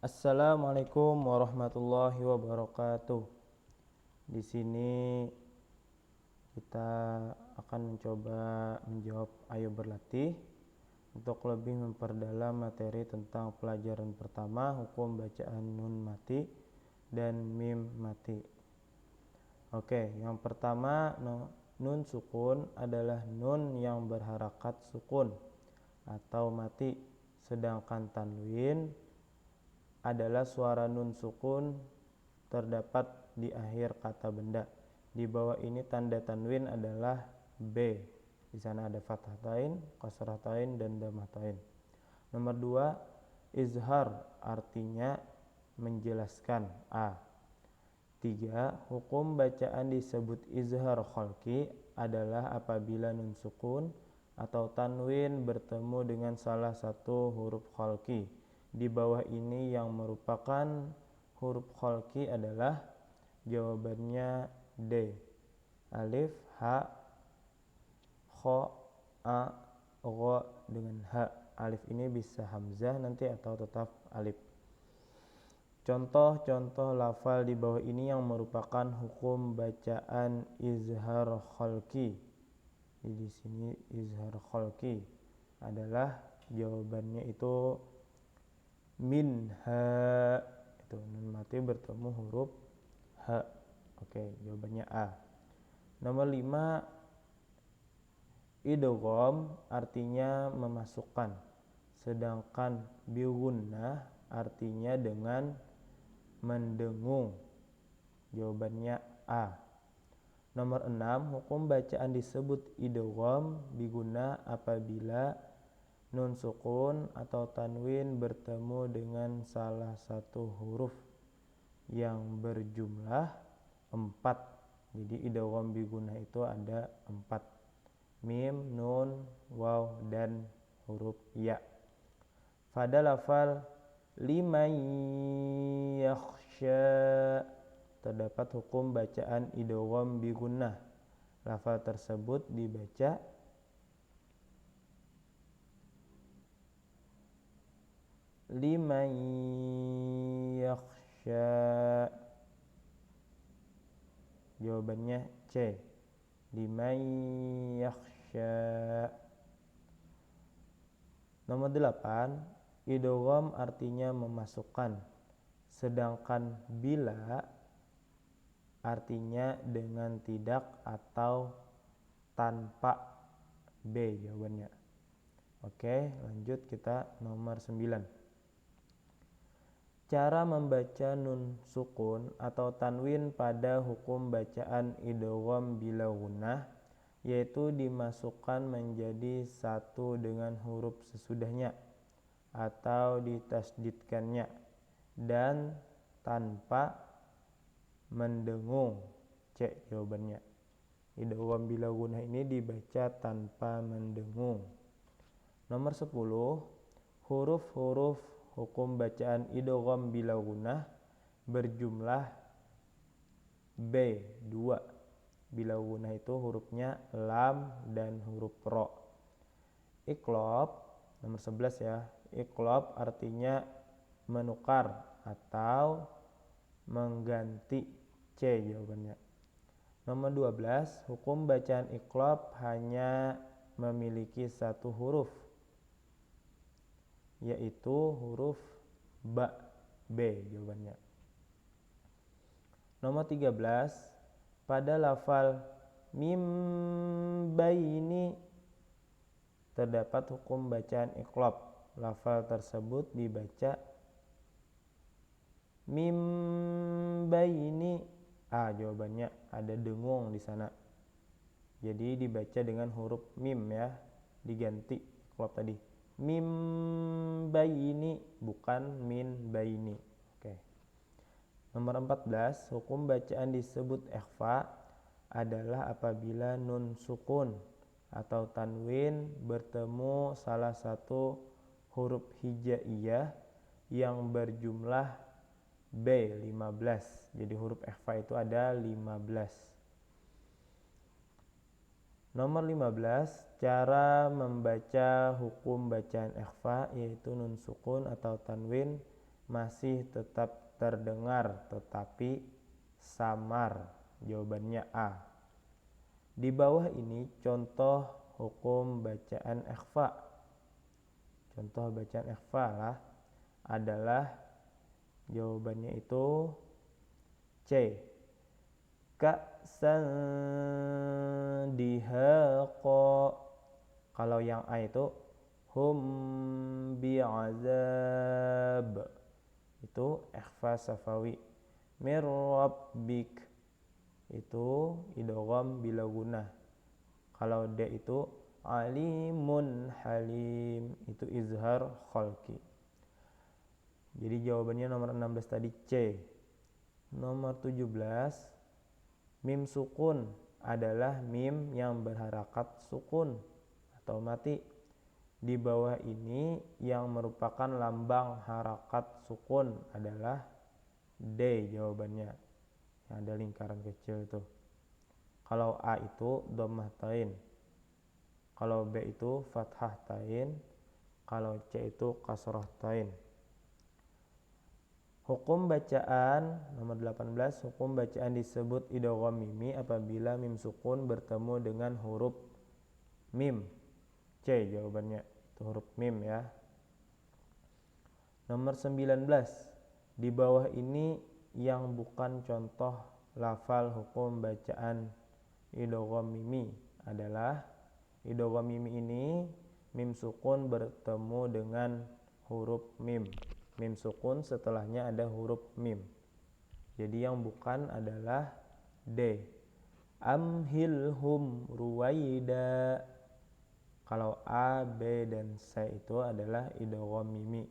Assalamualaikum warahmatullahi wabarakatuh. Di sini kita akan mencoba menjawab ayo berlatih untuk lebih memperdalam materi tentang pelajaran pertama hukum bacaan nun mati dan mim mati. Oke, yang pertama nun sukun adalah nun yang berharakat sukun atau mati, sedangkan tanwin adalah suara nun sukun terdapat di akhir kata benda. Di bawah ini tanda tanwin adalah B. Di sana ada fathatain, kasratain, dan dhammatain. Nomor 2, izhar artinya menjelaskan A. 3, hukum bacaan disebut izhar khalqi adalah apabila nun sukun atau tanwin bertemu dengan salah satu huruf khalqi. Di bawah ini yang merupakan huruf khalqi adalah jawabannya D. Alif, ha, kho, a, gho dengan H. Alif ini bisa hamzah nanti atau tetap alif. Contoh-contoh lafal di bawah ini yang merupakan hukum bacaan izhar khalqi. Di sini izhar khalqi adalah jawabannya itu minha. Itu nun mati bertemu huruf H. Oke, jawabannya A. Nomor 5, idgham artinya memasukkan, sedangkan bigunnah artinya dengan mendengung. Jawabannya A. Nomor 6, hukum bacaan disebut idgham bigunnah apabila nun sukun atau tanwin bertemu dengan salah satu huruf yang berjumlah 4. Jadi idgham bigunnah itu ada 4. Mim, nun, waw, dan huruf ya. Pada lafal liman yakhsha terdapat hukum bacaan idgham bigunnah. Lafal tersebut dibaca liman yakhsha. Jawabannya C. Liman yakhsha. Nomor 8, idgham artinya memasukkan, sedangkan bila artinya dengan tidak atau tanpa. B jawabannya. Oke, lanjut kita nomor 9. Cara membaca nun sukun atau tanwin pada hukum bacaan idgham bila gunnah, yaitu dimasukkan menjadi satu dengan huruf sesudahnya atau ditasdidkannya dan tanpa mendengung. C jawabannya. Idgham bila gunnah ini dibaca tanpa mendengung. Nomor 10, huruf-huruf hukum bacaan idgham bila gunnah berjumlah B 2. Bila gunnah itu hurufnya lam dan huruf ro. Iqlab nomor 11 ya. Iqlab artinya menukar atau mengganti. C jawabannya. Nomor 12, hukum bacaan iqlab hanya memiliki satu huruf, yaitu huruf ba. B jawabannya. Nomor 13, pada lafal mim baini terdapat hukum bacaan iqlab. Lafal tersebut dibaca mim baini. A jawabannya, ada dengung di sana. Jadi dibaca dengan huruf mim ya, diganti iqlab tadi. Mim baini bukan min baini. Oke. Nomor 14, hukum bacaan disebut ikhfa adalah apabila nun sukun atau tanwin bertemu salah satu huruf hijaiyah yang berjumlah B 15. Jadi huruf ikhfa itu ada 15. Nomor 15, cara membaca hukum bacaan ikhfa yaitu nun sukun atau tanwin masih tetap terdengar tetapi samar. Jawabannya A. Di bawah ini contoh hukum bacaan ikhfa. Contoh bacaan ikhfa lah adalah jawabannya itu C. Ka'san dihaqa. Kalau yang A itu hum bi'azab, itu ikhfa safawi. Mir rabbik, itu idgham bila gunnah. Kalau D itu alimun halim, itu izhar khalqi. Jadi jawabannya nomor 16 tadi C. Nomor 17, mim sukun adalah mim yang berharakat sukun atau mati. Di bawah ini yang merupakan lambang harakat sukun adalah D jawabannya. Yang ada lingkaran kecil itu. Kalau A itu dhammah tain. Kalau B itu fathah tain. Kalau C itu kasrah tain. Hukum bacaan nomor 18, hukum bacaan disebut idgham mimi apabila mim sukun bertemu dengan huruf mim. C jawabannya, itu huruf mim ya. Nomor 19, di bawah ini yang bukan contoh lafal hukum bacaan idgham mimi adalah idgham mimi ini mim sukun bertemu dengan huruf mim. Mim sukun setelahnya ada huruf mim. Jadi yang bukan adalah D. Amhilhum ruwaida. Kalau A, B, dan C itu adalah idgham mimi.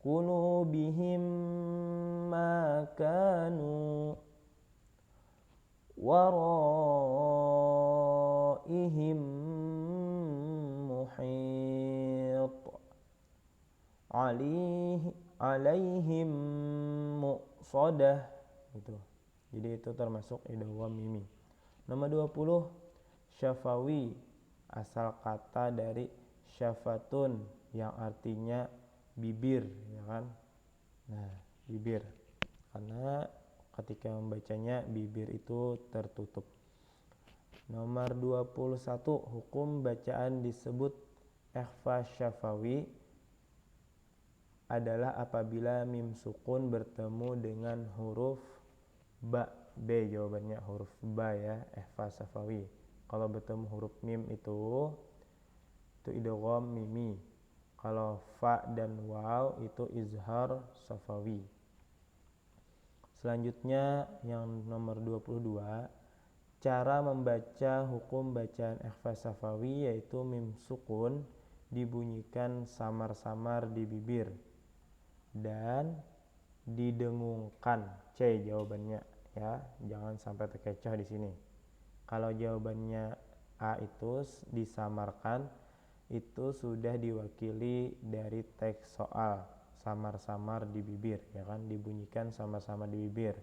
Qulubihim ma kanu waraihim muhit alaihim muqsadah, gitu. Jadi itu termasuk idgham mimi. Nomor 20, syafawi, asal kata dari syafatun yang artinya bibir, ya kan? Nah, bibir. Karena ketika membacanya bibir itu tertutup. Nomor 21, hukum bacaan disebut ikhfa syafawi adalah apabila mim sukun bertemu dengan huruf ba. B jawabannya huruf ba ya, ikhfa syafawi. Kalau bertemu huruf mim itu idgham mimi. Kalau fa dan waw itu izhar syafawi. Selanjutnya yang nomor 22, cara membaca hukum bacaan ikhfa syafawi yaitu mim sukun dibunyikan samar-samar di bibir dan didengungkan. C jawabannya ya, jangan sampai terkecoh di sini. Kalau jawabannya A itu disamarkan, itu sudah diwakili dari teks soal samar-samar di bibir, ya kan, dibunyikan samar-samar di bibir.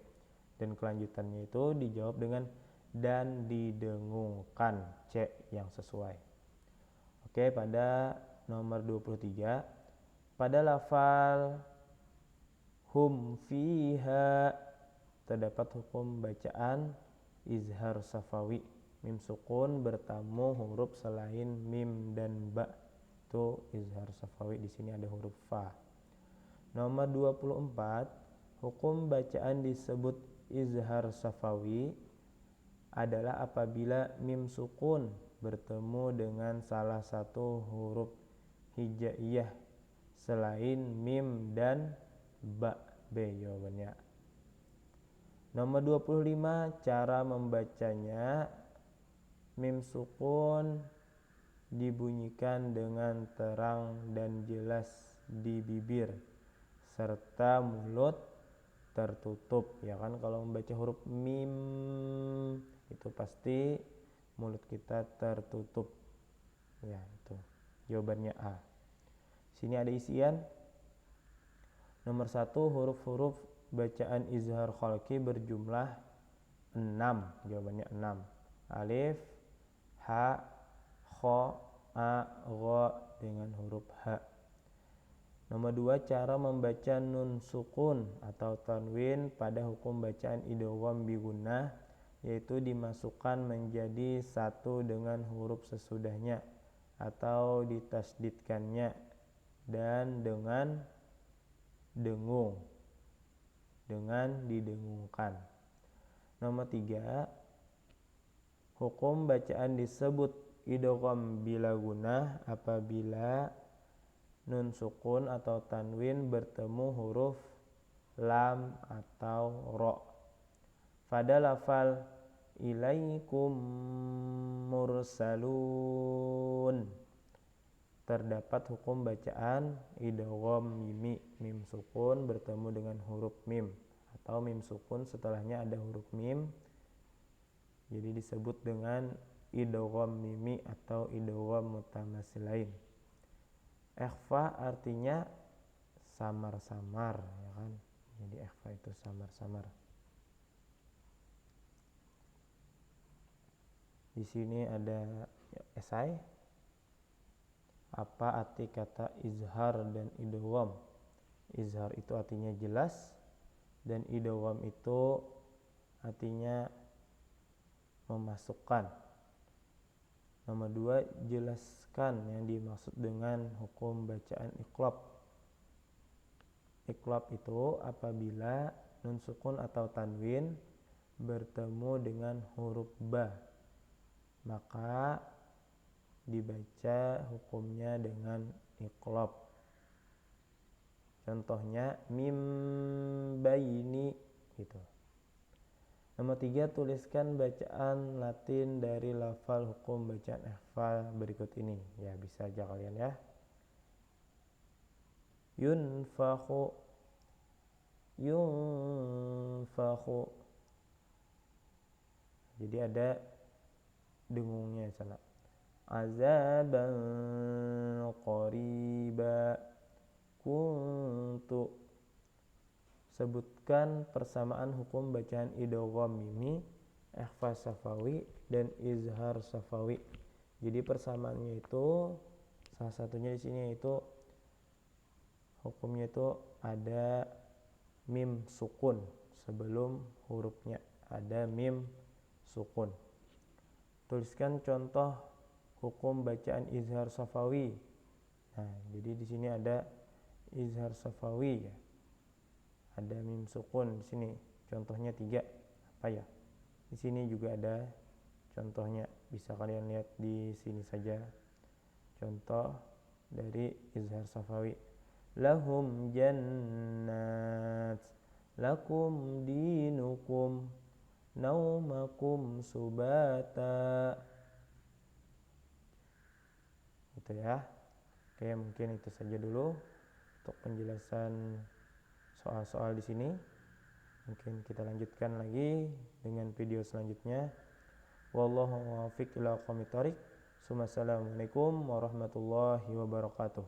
Dan kelanjutannya itu dijawab dengan dan didengungkan. C yang sesuai. Oke, pada nomor 23, pada lafal hum fiha terdapat hukum bacaan izhar safawi. Mim sukun bertemu huruf selain mim dan ba, itu izhar safawi. Di sini ada huruf fa. Nomor 24, hukum bacaan disebut izhar safawi adalah apabila mim sukun bertemu dengan salah satu huruf hijaiyah selain mim dan ba. B jawabannya. Nomor 25, cara membacanya mim sukun dibunyikan dengan terang dan jelas di bibir serta mulut tertutup, ya kan. Kalau membaca huruf mim itu pasti mulut kita tertutup, ya. Itu jawabannya A. Sini ada isian. Nomor 1, huruf-huruf bacaan izhar khalqi berjumlah 6. Jawabannya 6. Alif, ha, kha, a, gha dengan huruf H. Nomor 2, cara membaca nun sukun atau tanwin pada hukum bacaan idgham bi gunnah, yaitu dimasukkan menjadi satu dengan huruf sesudahnya atau ditasdidkannya dan dengan dengung, dengan didengungkan. Nomor 3, hukum bacaan disebut idgham bila gunnah apabila nun sukun atau tanwin bertemu huruf lam atau ro. Pada lafal ilaikum mursalun terdapat hukum bacaan idgham mimi, mim sukun bertemu dengan huruf mim atau mim sukun setelahnya ada huruf mim, jadi disebut dengan idgham mimi atau idgham mutamatsilain. Ikhfa artinya samar-samar, ya kan? Jadi ikhfa itu samar-samar. Di sini ada esai. Apa arti kata izhar dan idgham? Izhar itu artinya jelas dan idgham itu artinya memasukkan. Nomor 2, jelaskan yang dimaksud dengan hukum bacaan iqlab. Iqlab itu apabila nun sukun atau tanwin bertemu dengan huruf ba, maka dibaca hukumnya dengan iqlab. Contohnya mim baini gitu. Nomor 3, tuliskan bacaan Latin dari lafal hukum bacaan ikhfa berikut ini. Ya, bisa aja kalian ya. Yunfakhu, yunfakhu. Jadi ada dengungnya di sana. Azaban qariba kuntu. Sebutkan persamaan hukum bacaan idgham mimi, ikhfa safawi dan izhar safawi. Jadi persamaannya itu salah satunya di sini yaitu hukumnya itu ada mim sukun sebelum hurufnya, ada mim sukun. Tuliskan contoh hukum bacaan izhar safawi. Nah, jadi di sini ada izhar safawi ya. Ada mim sukun di sini. Contohnya 3 apa ya? Di sini juga ada contohnya. Bisa kalian lihat di sini saja. Contoh dari izhar safawi. Lahum jannat, lakum dinukum, naumakum subata. Gitu ya. Oke, mungkin itu saja dulu untuk penjelasan soal-soal di sini. Mungkin kita lanjutkan lagi dengan video selanjutnya. Wallahu muwaffiq ila aqwamit thoriq. Assalamualaikum warahmatullahi wabarakatuh.